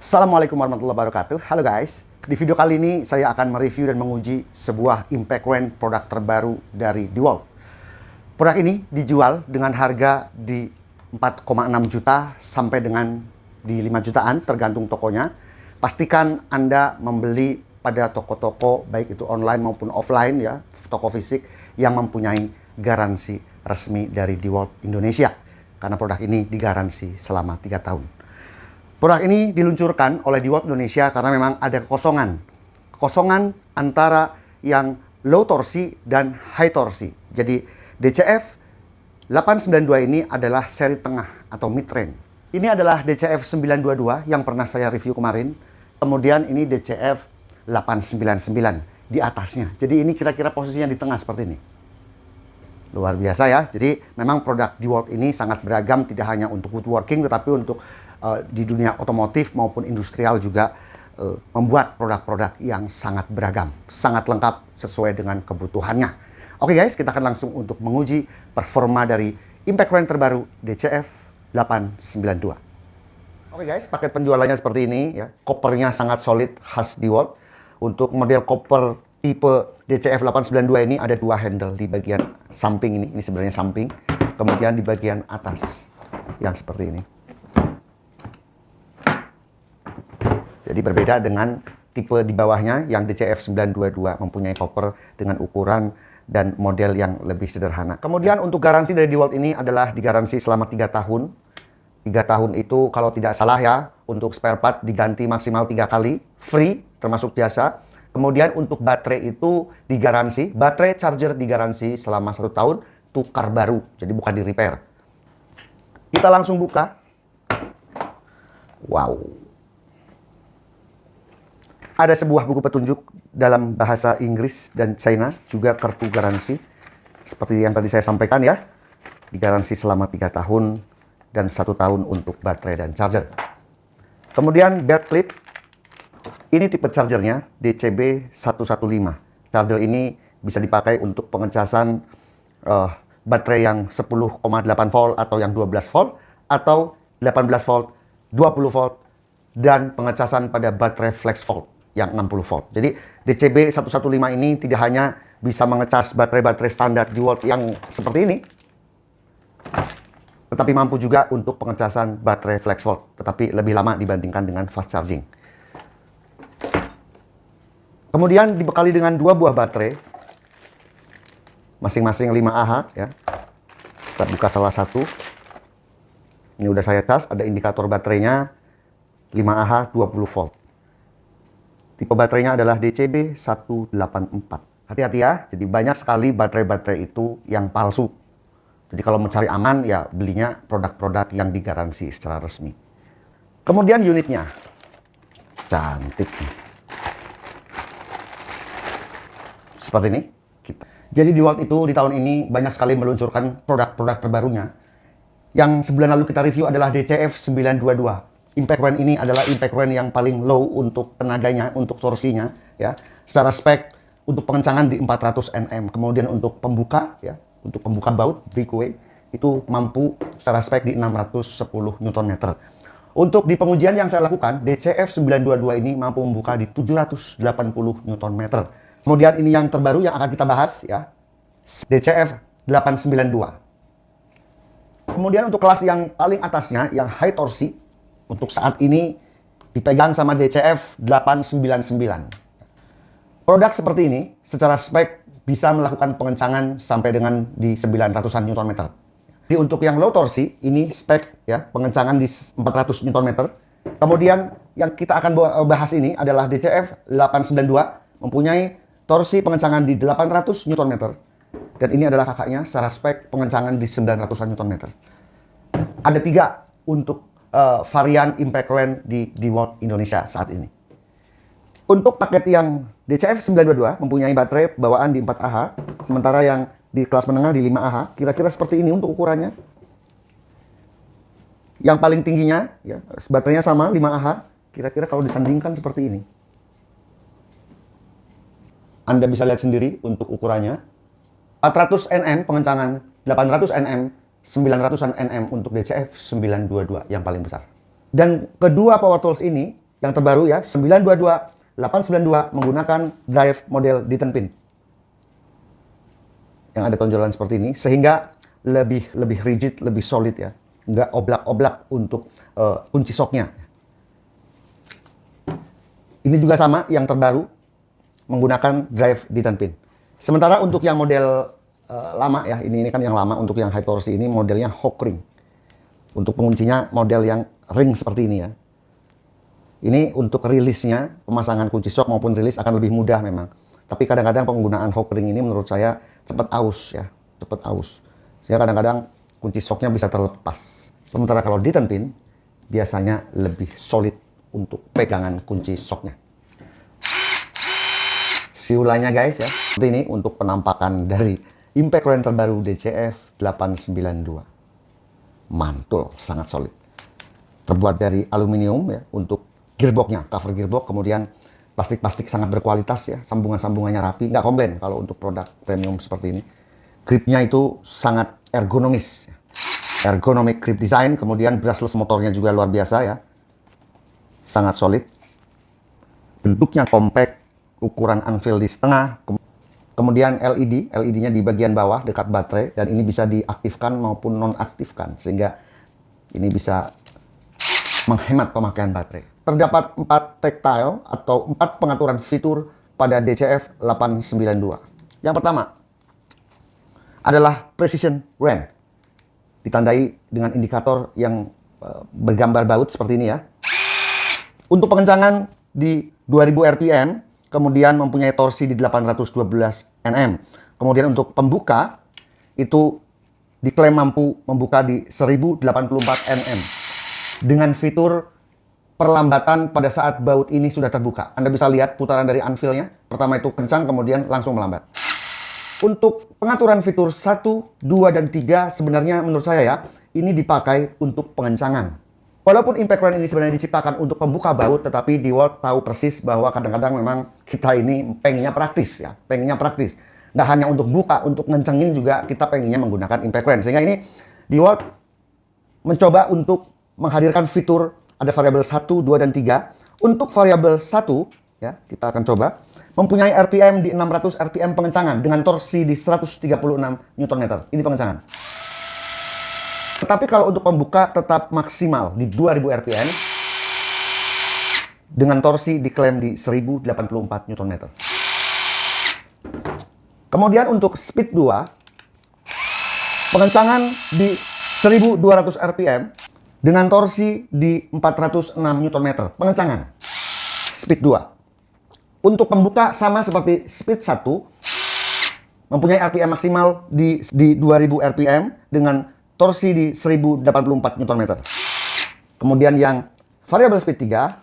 Assalamualaikum warahmatullahi wabarakatuh. Halo guys, di video kali ini saya akan mereview dan menguji sebuah Impact Wand produk terbaru dari DeWalt. Produk ini dijual dengan harga di 4,6 juta sampai dengan di 5 jutaan tergantung tokonya. Pastikan Anda membeli pada toko-toko baik itu online maupun offline ya, toko fisik yang mempunyai garansi resmi dari DeWalt Indonesia. Karena produk ini digaransi selama 3 tahun. Produk ini diluncurkan oleh DeWalt Indonesia karena memang ada kekosongan antara yang low torsi dan high torsi. Jadi DCF 892 ini adalah seri tengah atau mid range. Ini adalah DCF 922 yang pernah saya review kemarin. Kemudian ini DCF 899 di atasnya. Jadi ini kira-kira posisinya di tengah seperti ini. Luar biasa ya. Jadi memang produk DeWalt ini sangat beragam, tidak hanya untuk woodworking tetapi untuk di dunia otomotif maupun industrial juga membuat produk-produk yang sangat beragam, sangat lengkap sesuai dengan kebutuhannya. Oke guys, kita akan langsung untuk menguji performa dari Impact Wand terbaru DCF 892. Oke guys, paket penjualannya seperti ini ya. Kopernya sangat solid, khas DeWalt. Untuk model koper tipe DCF 892 ini ada dua handle di bagian samping ini sebenarnya samping, kemudian di bagian atas yang seperti ini. Jadi berbeda dengan tipe di bawahnya yang DCF 922 mempunyai koper dengan ukuran dan model yang lebih sederhana. Kemudian untuk garansi dari DeWalt ini adalah digaransi selama 3 tahun. 3 tahun itu kalau tidak salah ya, untuk spare part diganti maksimal 3 kali, free termasuk jasa. Kemudian untuk baterai itu digaransi, baterai charger digaransi selama 1 tahun, tukar baru, jadi bukan di repair. Kita langsung buka. Wow. Ada sebuah buku petunjuk dalam bahasa Inggris dan China, juga kartu garansi. Seperti yang tadi saya sampaikan ya, digaransi selama 3 tahun dan 1 tahun untuk baterai dan charger. Kemudian belt clip, ini tipe chargernya DCB 115. Charger ini bisa dipakai untuk pengecasan baterai yang 10,8 volt atau yang 12 volt, atau 18 volt, 20 volt, dan pengecasan pada baterai flex volt yang 60 volt. Jadi DCB 115 ini tidak hanya bisa mengecas baterai-baterai standar DeWalt yang seperti ini, tetapi mampu juga untuk pengecasan baterai flex volt, tetapi lebih lama dibandingkan dengan fast charging. Kemudian dibekali dengan 2 buah baterai, masing-masing 5Ah ya. Kita buka salah satu. Ini udah saya cas, ada indikator baterainya 5Ah 20 volt. Tipe baterainya adalah DCB 184. Hati-hati ya, jadi banyak sekali baterai-baterai itu yang palsu. Jadi kalau mau cari aman, ya belinya produk-produk yang digaransi secara resmi. Kemudian unitnya. Cantik. Seperti ini. Jadi DeWalt itu di tahun ini banyak sekali meluncurkan produk-produk terbarunya. Yang sebulan lalu kita review adalah DCF 922. Impact Wand ini adalah Impact Wand yang paling low untuk tenaganya, untuk torsinya ya. Secara spek untuk pengencangan di 400 Nm. Kemudian untuk pembuka ya, untuk pembuka baut breakaway itu mampu secara spek di 610 Nm. Untuk di pengujian yang saya lakukan, DCF 922 ini mampu membuka di 780 Nm. Kemudian ini yang terbaru yang akan kita bahas ya, DCF 892. Kemudian untuk kelas yang paling atasnya yang high torsi, untuk saat ini dipegang sama DCF 899. Produk seperti ini secara spek bisa melakukan pengencangan sampai dengan di 900-an Nm. Jadi untuk yang low torsi ini spek ya, pengencangan di 400 Nm. Kemudian yang kita akan bahas ini adalah DCF 892 mempunyai torsi pengencangan di 800 Nm. Dan ini adalah kakaknya secara spek pengencangan di 900-an Nm. Ada 3 untuk varian Impact Wand di DeWalt Indonesia saat ini. Untuk paket yang DCF 922 mempunyai baterai bawaan di 4Ah, sementara yang di kelas menengah di 5Ah, kira-kira seperti ini untuk ukurannya. Yang paling tingginya, ya, baterainya sama 5Ah, kira-kira kalau disandingkan seperti ini. Anda bisa lihat sendiri untuk ukurannya. 400 Nm pengencangan, 800 Nm, 900-an Nm untuk DCF 922 yang paling besar. Dan kedua power tools ini yang terbaru ya, 922 892 menggunakan drive model D10 pin. Yang ada tonjolan seperti ini, sehingga lebih rigid, lebih solid ya. Nggak oblak-oblak untuk kunci shocknya. Ini juga sama, yang terbaru menggunakan drive D10 pin. Sementara untuk yang model lama ya, ini kan yang lama, untuk yang high torsi ini modelnya hook ring. Untuk penguncinya model yang ring seperti ini ya. Ini untuk rilisnya, pemasangan kunci shock maupun rilis akan lebih mudah memang. Tapi kadang-kadang penggunaan hook ring ini menurut saya cepat aus ya, cepat aus. Sehingga kadang-kadang kunci shocknya bisa terlepas. Sementara kalau D10 pin biasanya lebih solid untuk pegangan kunci shocknya. Siulanya guys ya, seperti ini untuk penampakan dari impact rand terbaru DCF 892. Mantul, sangat solid. Terbuat dari aluminium ya untuk gearboxnya, cover gearbox, kemudian plastik sangat berkualitas ya, sambungan-sambungannya rapi, nggak komplain kalau untuk produk premium seperti ini. Gripnya itu sangat ergonomis, ergonomic grip design, kemudian brushless motornya juga luar biasa ya, sangat solid. Bentuknya compact, ukuran anvil di setengah, kemudian LED-nya di bagian bawah dekat baterai, dan ini bisa diaktifkan maupun nonaktifkan, sehingga ini bisa menghemat pemakaian baterai. Terdapat 4 tactile atau 4 pengaturan fitur pada DCF 892. Yang pertama adalah precision rand, ditandai dengan indikator yang bergambar baut seperti ini ya. Untuk pengencangan di 2000 RPM, kemudian mempunyai torsi di 812 Nm. Kemudian untuk pembuka itu diklaim mampu membuka di 1084 Nm dengan fitur perlambatan pada saat baut ini sudah terbuka. Anda bisa lihat putaran dari anvilnya. Pertama itu kencang, kemudian langsung melambat. Untuk pengaturan fitur 1, 2, dan 3 sebenarnya menurut saya ya, ini dipakai untuk pengencangan. Walaupun impact rand ini sebenarnya diciptakan untuk pembuka baut, tetapi DeWalt tahu persis bahwa kadang-kadang memang kita ini pengennya praktis ya, pengennya praktis. Nggak hanya untuk buka, untuk ngencengin juga kita pengennya menggunakan impact rand. Sehingga ini DeWalt mencoba untuk menghadirkan fitur ada variabel 1, 2, dan 3. Untuk variabel 1 ya, kita akan coba mempunyai RPM di 600 RPM pengencangan dengan torsi di 136 Nm. Ini pengencangan. Tetapi kalau untuk pembuka tetap maksimal di 2000 RPM dengan torsi diklaim di 1084 Nm. Kemudian untuk speed 2, pengencangan di 1200 RPM dengan torsi di 406 Nm. Pengencangan speed 2. Untuk pembuka sama seperti speed 1, mempunyai RPM maksimal di 2000 RPM dengan torsi di 1084 Nm. Kemudian yang variabel speed 3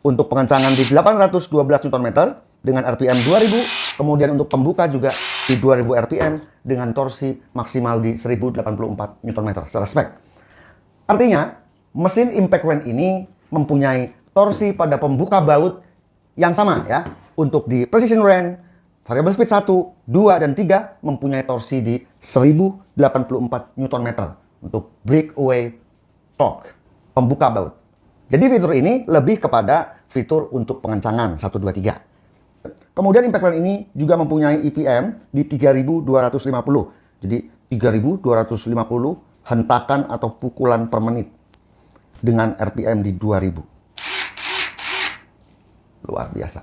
untuk pengencangan di 812 Nm dengan RPM 2000. Kemudian untuk pembuka juga di 2000 RPM dengan torsi maksimal di 1084 Nm secara spek. Artinya mesin impact rand ini mempunyai torsi pada pembuka baut yang sama ya. Untuk di precision rand, variabel speed 1, 2, dan 3 mempunyai torsi di 1084 Nm untuk breakaway torque, pembuka baut. Jadi fitur ini lebih kepada fitur untuk pengencangan 1, 2, 3. Kemudian impact rand ini juga mempunyai IPM di 3250. Jadi 3250 hentakan atau pukulan per menit dengan RPM di 2000. Luar biasa.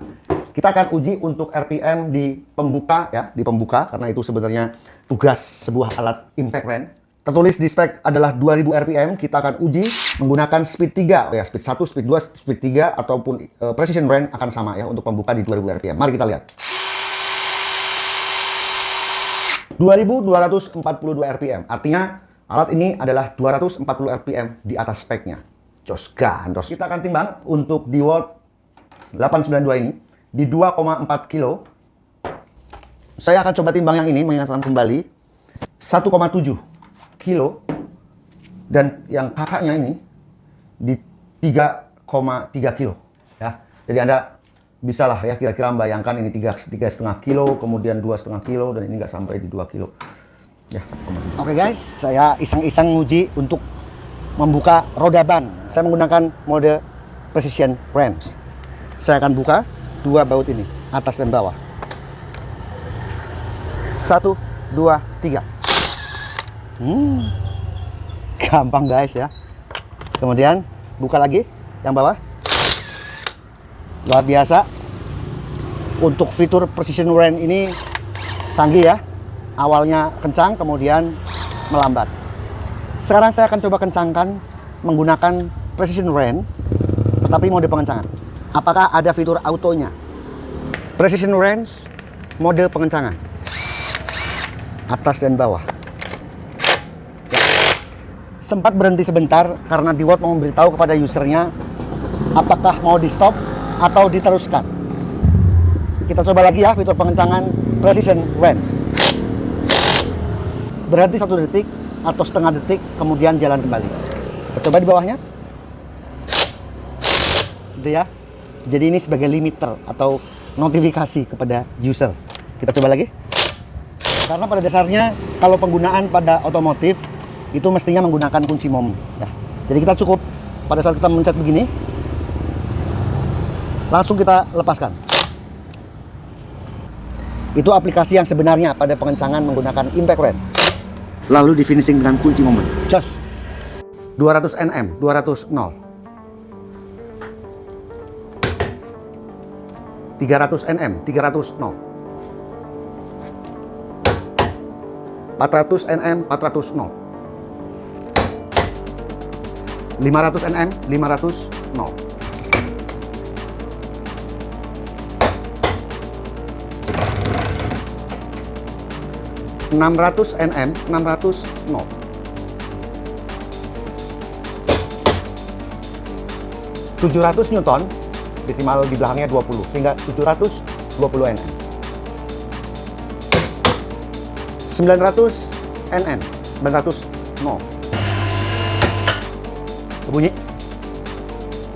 Kita akan uji untuk RPM di pembuka ya, di pembuka, karena itu sebenarnya tugas sebuah alat impact rand. Tertulis di spek adalah 2000 RPM. Kita akan uji menggunakan speed 3 ya, speed 1, speed 2, speed 3 ataupun precision rand akan sama ya untuk pembuka di 2000 RPM. Mari kita lihat. 2242 RPM. Artinya alat ini adalah 240 RPM di atas speknya. Jos gandos. Kita akan timbang untuk DeWalt 892 ini di 2,4 kilo. Saya akan coba timbang yang ini, mengingatkan kembali 1,7 kilo, dan yang kakaknya ini di 3,3 kilo ya. Jadi Anda bisa lah ya kira-kira membayangkan ini 3,5 kilo, kemudian 2,5 kilo, dan ini nggak sampai di 2 kilo ya, 1,7. Oke guys, saya iseng-iseng nguji untuk membuka roda ban. Saya menggunakan mode precision wrench. Saya akan buka dua baut ini, atas dan bawah. 1, 2, 3. Gampang guys ya. Kemudian buka lagi yang bawah. Luar biasa. Untuk fitur precision wrench ini canggih ya. Awalnya kencang, kemudian melambat. Sekarang saya akan coba kencangkan menggunakan precision wrench, tetapi mode pengencangan. Apakah ada fitur autonya? Precision wrench, mode pengencangan. Atas dan bawah. Ya. Sempat berhenti sebentar karena DeWalt mau memberitahu kepada usernya apakah mau di stop atau diteruskan. Kita coba lagi ya fitur pengencangan precision wrench. Berhenti 1 detik atau setengah detik, kemudian jalan kembali. Kita coba di bawahnya. Gitu ya. Jadi ini sebagai limiter atau notifikasi kepada user. Kita coba lagi. Karena pada dasarnya kalau penggunaan pada otomotif itu mestinya menggunakan kunci mom ya. Jadi kita cukup pada saat kita mencet begini, langsung kita lepaskan. Itu aplikasi yang sebenarnya pada pengencangan menggunakan impact wrench. Lalu di finishing dengan kunci momen. Just 200 Nm, 200 0. 300 Nm, 300 0. 400 Nm, 400 0. 500 Nm, 500 0. 600 Nm, 600 0. 700 Newton, desimal di belakangnya 20, sehingga 720 Nm. 900 Nm, 900 0. Bunyi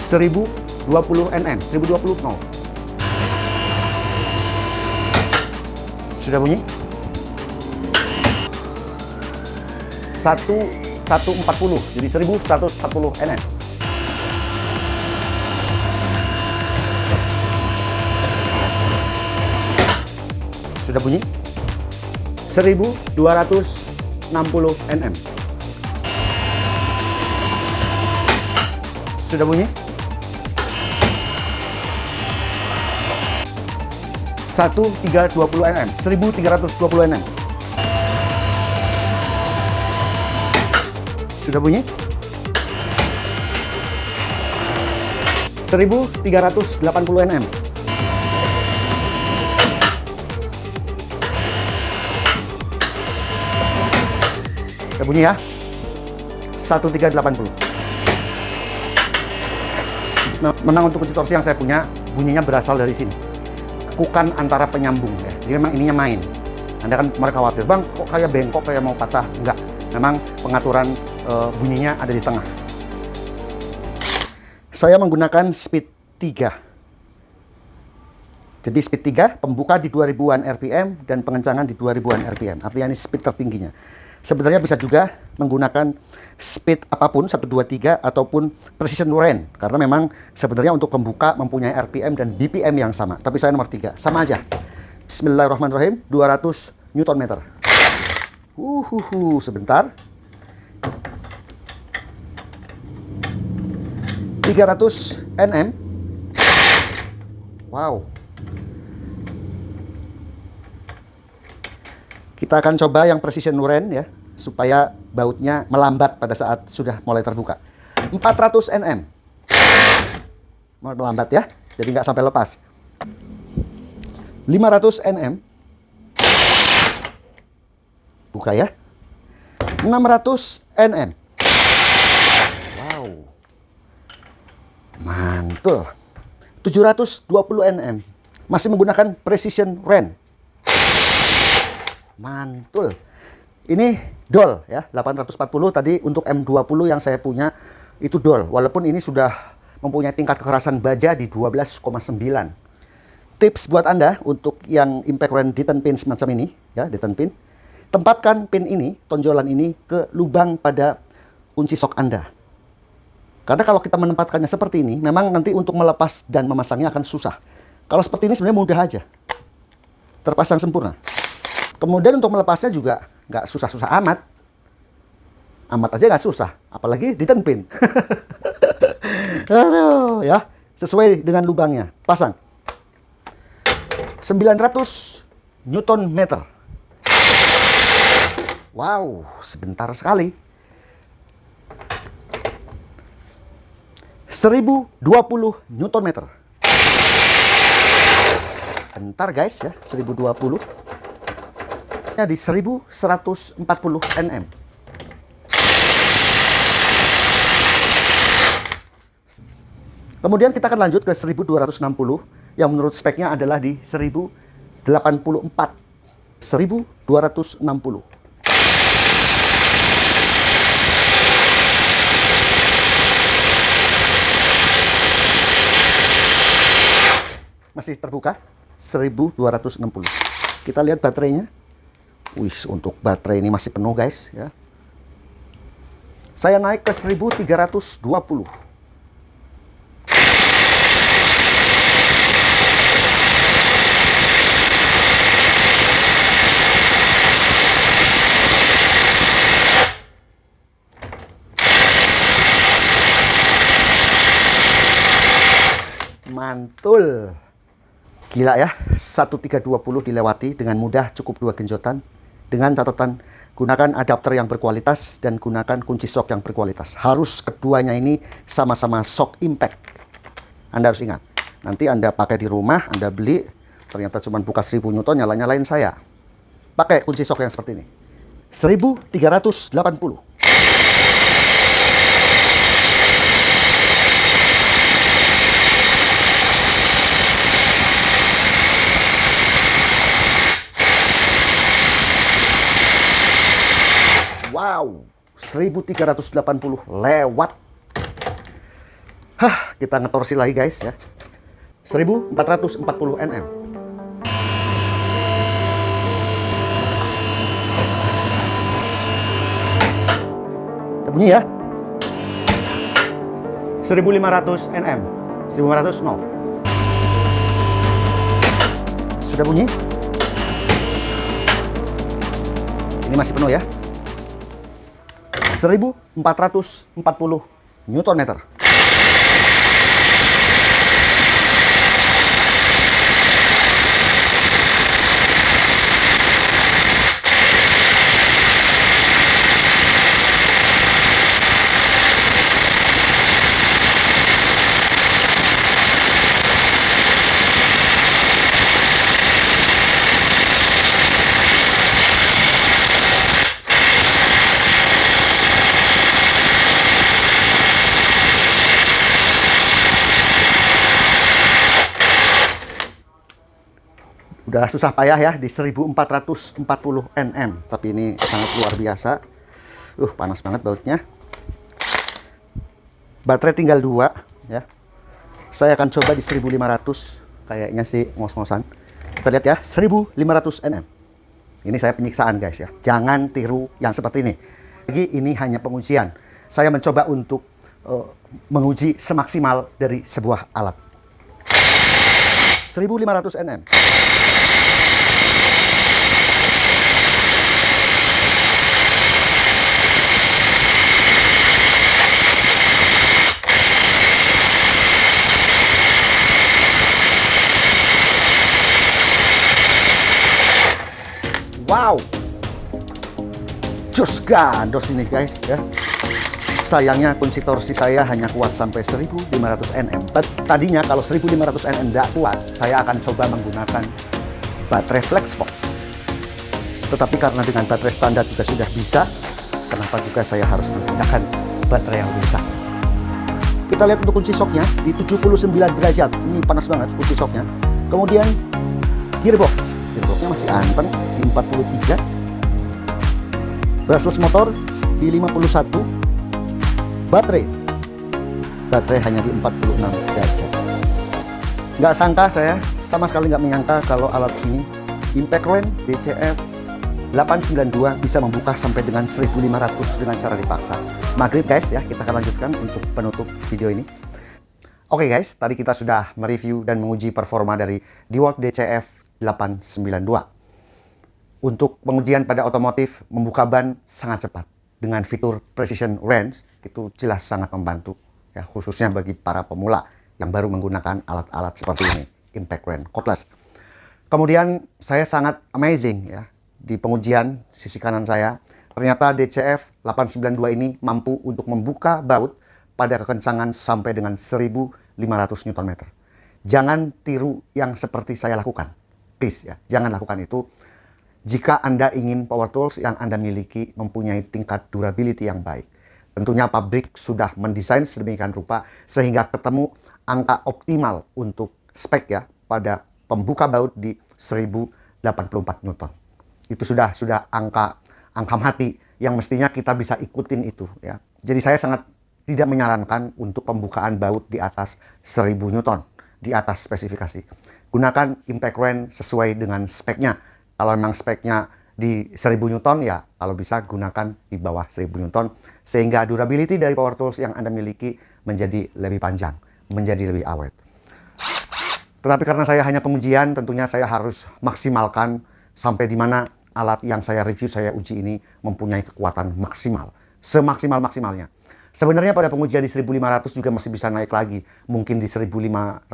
1020 Nm, 1020 0. Sudah bunyi 1140, jadi 1140 Nm. Sudah bunyi 1260 Nm. Sudah bunyi 1320 Nm, 1320 Nm. Sudah bunyi 1380 Nm. Sudah bunyi ya 1380. Memang untuk kunci torsi yang saya punya, bunyinya berasal dari sini, kekukan antara penyambung ya. Jadi memang ininya main. Anda kan kemarin khawatir, bang kok kayak bengkok, kayak mau patah. Enggak, memang pengaturan bunyinya ada di tengah. Saya menggunakan speed 3. Jadi speed 3 pembuka di 2000-an RPM dan pengencangan di 2000-an RPM. Artinya ini speed tertingginya. Sebenarnya bisa juga menggunakan speed apapun, 1, 2, 3 ataupun precision wrench, karena memang sebenarnya untuk pembuka mempunyai RPM dan BPM yang sama. Tapi saya nomor 3, sama aja. Bismillahirrahmanirrahim, 200 Nm. Sebentar. 300 Nm. Wow. Kita akan coba yang precision wrench ya, supaya bautnya melambat pada saat sudah mulai terbuka. 400 Nm. Melambat ya, jadi nggak sampai lepas. 500 Nm. Buka ya. 600 Nm. Wow. Mantul. 720 Nm. Masih menggunakan precision wrench. Mantul. Ini DOL ya, 840 tadi. Untuk M20 yang saya punya itu DOL. Walaupun ini sudah mempunyai tingkat kekerasan baja di 12,9. Tips buat Anda untuk yang impact wrench detent pin semacam ini ya, detent pin. Tempatkan pin ini, tonjolan ini ke lubang pada kunci sok Anda. Karena kalau kita menempatkannya seperti ini, memang nanti untuk melepas dan memasangnya akan susah. Kalau seperti ini sebenarnya mudah aja. Terpasang sempurna. Kemudian untuk melepasnya juga nggak susah-susah amat. Amat aja nggak susah, apalagi ditenpin. Aduh, ya. Sesuai dengan lubangnya. Pasang. 900 Newton meter. Wow, sebentar sekali. 1020 Newton meter. Bentar guys ya, 1020. Ya, di 1140 Nm. Kemudian kita akan lanjut ke 1260 yang menurut speknya adalah di 1084. 1260. Masih terbuka 1260. Kita lihat baterainya. Wih, untuk baterai ini masih penuh guys ya. Saya naik ke 1320. Mantul. Gila ya, 1320 dilewati dengan mudah, cukup 2 genjotan. Dengan catatan, gunakan adapter yang berkualitas dan gunakan kunci shock yang berkualitas. Harus keduanya ini sama-sama shock impact. Anda harus ingat. Nanti Anda pakai di rumah, Anda beli, ternyata cuma buka 1000 Newton, nyala-nyalain saya. Pakai kunci shock yang seperti ini. 1380. Wow, 1380 lewat. Hah, kita ngetorsi lagi guys ya. 1440 Nm. Udah bunyi ya. 1500 Nm. 1500 no. Sudah bunyi. Ini masih penuh ya. 1440 Newton meter. Udah susah payah ya di 1440 Nm. Tapi ini sangat luar biasa. Panas banget bautnya. Baterai tinggal 2 ya. Saya akan coba di 1500. Kayaknya sih ngos-ngosan. Kita lihat ya, 1500 Nm. Ini saya penyiksaan guys ya. Jangan tiru yang seperti ini. Lagi ini hanya pengujian. Saya mencoba untuk menguji semaksimal dari sebuah alat. 1500 Nm. Wow, jos gandos ini guys ya. Sayangnya kunci torsi saya hanya kuat sampai 1500 Nm. Tadinya kalau 1500 Nm tidak kuat, saya akan coba menggunakan baterai FlexVolt. Tetapi karena dengan baterai standar juga sudah bisa, kenapa juga saya harus menggunakan baterai yang bisa. Kita lihat untuk kunci shocknya di 79 derajat. Ini panas banget kunci shocknya. Kemudian gearbox. Gearboxnya masih anteng di 43. Brushless motor di 51. Baterai hanya di 46 derajat. Nggak sangka, saya sama sekali nggak menyangka kalau alat ini Impactwen DCF 892 bisa membuka sampai dengan 1500 dengan cara dipaksa. Maghrib guys ya, kita akan lanjutkan untuk penutup video ini. Oke guys, tadi kita sudah mereview dan menguji performa dari DeWalt DCF 892. Untuk pengujian pada otomotif, membuka ban sangat cepat. Dengan fitur Precision Range, itu jelas sangat membantu. Ya, khususnya bagi para pemula yang baru menggunakan alat-alat seperti ini, Impact Range Cordless. Kemudian saya sangat amazing ya. Di pengujian sisi kanan saya, ternyata DCF 892 ini mampu untuk membuka baut pada kekencangan sampai dengan 1500 Nm. Jangan tiru yang seperti saya lakukan. Please ya, jangan lakukan itu. Jika Anda ingin power tools yang Anda miliki mempunyai tingkat durability yang baik. Tentunya pabrik sudah mendesain sedemikian rupa sehingga ketemu angka optimal untuk spek ya pada pembuka baut di 1084 Newton. Itu sudah angka mati yang mestinya kita bisa ikutin itu ya. Jadi saya sangat tidak menyarankan untuk pembukaan baut di atas 1000 Newton, di atas spesifikasi. Gunakan Impact Range sesuai dengan speknya. Kalau memang speknya di 1000 Newton ya, kalau bisa gunakan di bawah 1000 Newton sehingga durability dari power tools yang Anda miliki menjadi lebih panjang, menjadi lebih awet. Tetapi karena saya hanya pengujian, tentunya saya harus maksimalkan sampai di mana alat yang saya review, saya uji ini mempunyai kekuatan maksimal. Semaksimal-maksimalnya. Sebenarnya pada pengujian di 1500 juga masih bisa naik lagi. Mungkin di 1550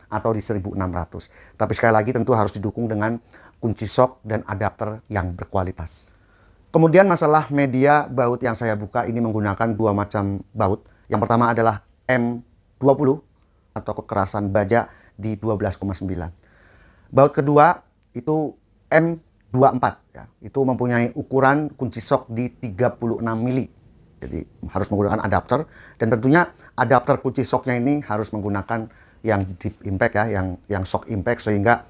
atau di 1600. Tapi sekali lagi tentu harus didukung dengan kunci sok dan adapter yang berkualitas. Kemudian masalah media baut yang saya buka ini menggunakan dua macam baut. Yang pertama adalah M20 atau kekerasan baja di 12,9. Baut kedua itu M24 ya. Itu mempunyai ukuran kunci sok di 36 mili. Jadi harus menggunakan adapter dan tentunya adapter kunci soknya ini harus menggunakan yang deep impact ya, yang shock impact sehingga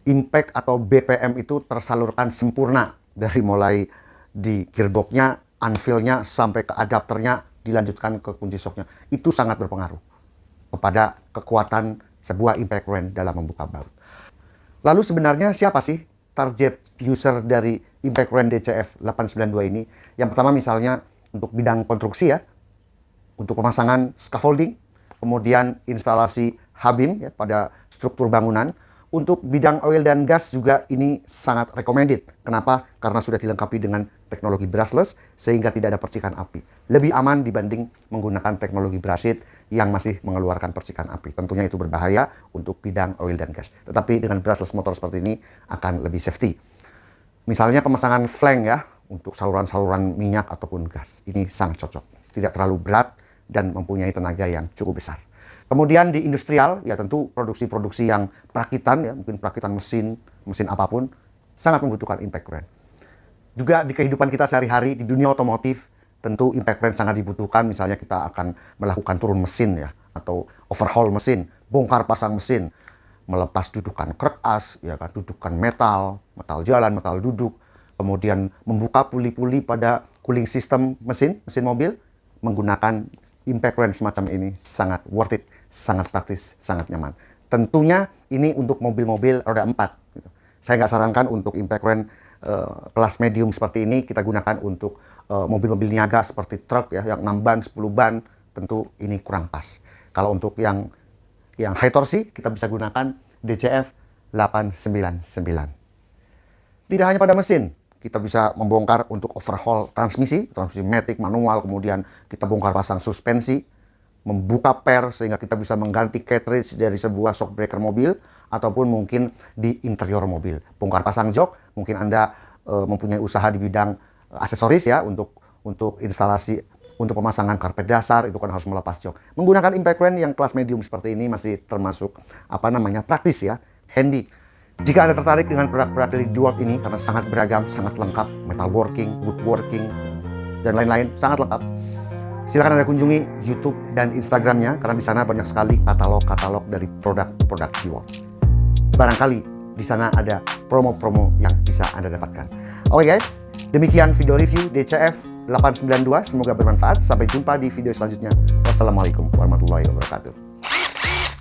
impact atau BPM itu tersalurkan sempurna dari mulai di gearboxnya, anvilnya sampai ke adapternya dilanjutkan ke kunci soknya. Itu sangat berpengaruh kepada kekuatan sebuah impact range dalam membuka baut. Lalu sebenarnya siapa sih target user dari Impact Range DCF 892 ini? Yang pertama misalnya untuk bidang konstruksi ya, untuk pemasangan scaffolding, kemudian instalasi H-beam ya, pada struktur bangunan. Untuk bidang oil dan gas juga ini sangat recommended. Kenapa? Karena sudah dilengkapi dengan teknologi brushless sehingga tidak ada percikan api. Lebih aman dibanding menggunakan teknologi brushed yang masih mengeluarkan percikan api. Tentunya itu berbahaya untuk bidang oil dan gas. Tetapi dengan brushless motor seperti ini akan lebih safety. Misalnya pemasangan flank ya, untuk saluran-saluran minyak ataupun gas. Ini sangat cocok. Tidak terlalu berat dan mempunyai tenaga yang cukup besar. Kemudian di industrial, ya tentu produksi-produksi yang perakitan, ya mungkin perakitan mesin apapun, sangat membutuhkan Impact Range. Juga di kehidupan kita sehari-hari, di dunia otomotif, tentu Impact Range sangat dibutuhkan. Misalnya kita akan melakukan turun mesin ya, atau overhaul mesin, bongkar pasang mesin, melepas dudukan krek as, ya kan, dudukan metal jalan, metal duduk, kemudian membuka puli-puli pada cooling system mesin mobil, menggunakan Impact Range semacam ini sangat worth it, sangat praktis, sangat nyaman. Tentunya ini untuk mobil-mobil roda 4. Gitu. Saya nggak sarankan untuk Impact Range kelas medium seperti ini kita gunakan untuk mobil-mobil niaga seperti truk ya, yang 6 ban, 10 ban, tentu ini kurang pas. Kalau untuk yang high torsi kita bisa gunakan DCF 899. Tidak hanya pada mesin, kita bisa membongkar untuk overhaul transmisi matic, manual, kemudian kita bongkar pasang suspensi, membuka per sehingga kita bisa mengganti cartridge dari sebuah shock breaker mobil, ataupun mungkin di interior mobil. Bongkar pasang jok, mungkin Anda mempunyai usaha di bidang aksesoris ya, untuk instalasi, untuk pemasangan karpet dasar, itu kan harus melepas jok. Menggunakan Impact Range yang kelas medium seperti ini masih termasuk praktis ya, handy. Jika Anda tertarik dengan produk-produk dari DeWalt ini karena sangat beragam, sangat lengkap, metalworking, woodworking, dan lain-lain, sangat lengkap. Silakan Anda kunjungi YouTube dan Instagramnya karena di sana banyak sekali katalog-katalog dari produk-produk DeWalt. Barangkali di sana ada promo-promo yang bisa Anda dapatkan. Oke guys, demikian video review DCF 892. Semoga bermanfaat. Sampai jumpa di video selanjutnya. Wassalamualaikum warahmatullahi wabarakatuh.